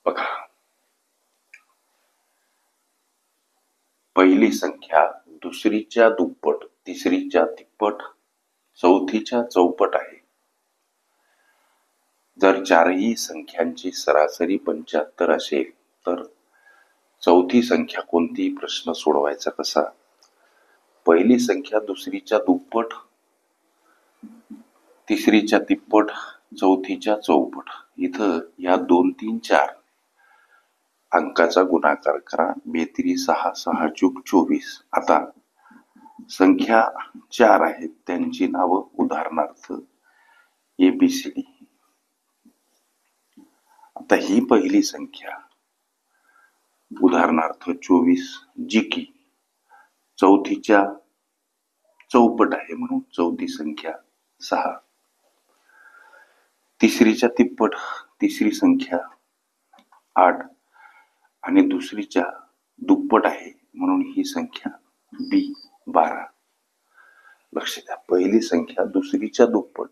बघा, पहिली संख्या दुसरीच्या दुप्पट, तिसरीच्या तिप्पट, चौथीच्या चौपट आहे. जर चारही संख्यांची सरासरी 75 असेल तर चौथी संख्या कोणती? प्रश्न सोडवायचा कसा? पहिली संख्या दुसरीच्या दुप्पट, तिसरीच्या तिप्पट, चौथीच्या चौपट. इथं या 2, 3, 4 अंकाचा गुणाकार करा. 32, 6, 6 चूक 24. आता संख्या 4 आहेत, त्यांची नावं उदाहरणार्थ ABCD. आता ही पहिली संख्या उदाहरणार्थ 24 जी की चौथीच्या चौपट आहे म्हणून चौथी संख्या 6. तिसरीच्या तिप्पट, तिसरी संख्या 8 आणि दुसरीच्या दुप्पट आहे म्हणून ही संख्या B 12. लक्ष द्या, पहिली संख्या दुसरीच्या दुप्पट,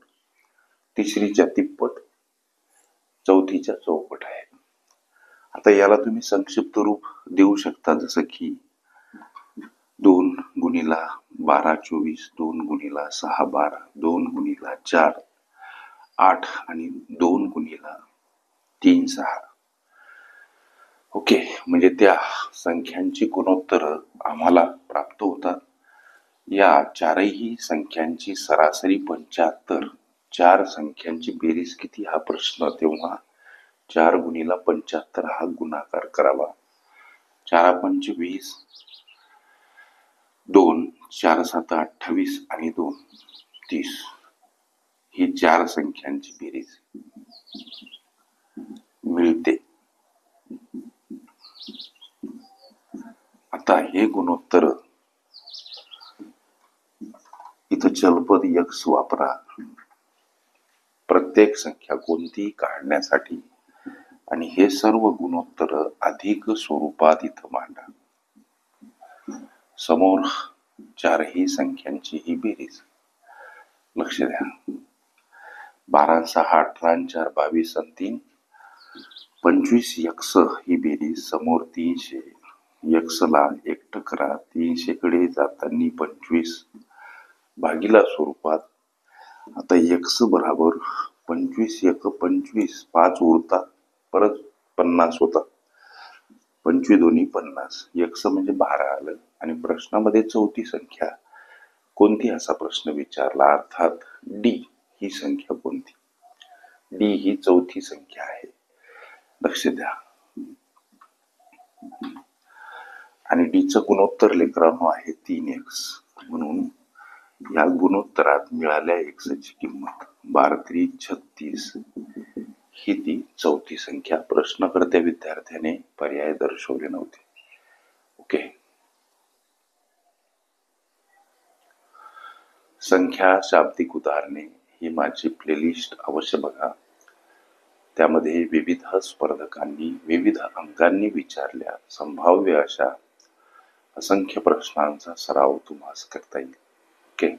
तिसरीच्या तिप्पट, चौथीच्या चौपट आहे. आता याला तुम्ही संक्षिप्त रूप देऊ शकता, जसं की 2 गुणिला 12 24, 2 गुणिला 6 12, 2 गुणिला 4 8 आणि 2 गुणिला 3 6. ओके, म्हणजे त्या संख्यांची गुणोत्तर आम्हाला प्राप्त होतात. या चारही संख्यांची सरासरी 75. 4 संख्यांची बेरीज किती हा प्रश्न, तेव्हा 4 गुणिला 75 हा गुणाकार करावा. 4 पंच 20, 2 4 7 28 आणि 2 30. ही 4 संख्यांची बेरीज मिळते. आता हे गुणोत्तर इथं चलपद x वापरा प्रत्येक संख्या कोणती काढण्यासाठी, आणि हे सर्व गुणोत्तर अधिक स्वरूपात इथं मांडा. समोर चारही संख्यांची ही बेरीज. लक्ष द्या, 12 6 18 4 22 आणि 3 25x ही बेरीज. समोर 300, x ला एकटं करा. 300 कडे जाताना 25 भागिला स्वरूपात. आता x बराबर 25 1 25, 5 उरतात, परत 50 होतात. 25 दोन्ही 50, x म्हणजे 12 आलं. आणि प्रश्नामध्ये चौथी संख्या कोणती असा प्रश्न विचारला, अर्थात D ही संख्या कोणती? D ही चौथी संख्या आहे. लक्ष द्या, आणि D चं गुणोत्तर लेकरांनो आहे 3x. म्हणून या गुणोत्तरात मिळाल्या x ची किंमत 12 36 ही ती चौथी संख्या. प्रश्नकर्त्या विद्यार्थ्याने पर्याय दर्शवले नव्हते. ओके, संख्या शाब्दिक उदाहरणे ही माझी प्लेलिस्ट अवश्य बघा. त्यामध्ये विविध स्पर्धकांनी विविध अंकांनी विचारल्या संभाव्य अशा असंख्य प्रश्नांचा सराव तुम्हाला करता येईल. ओके.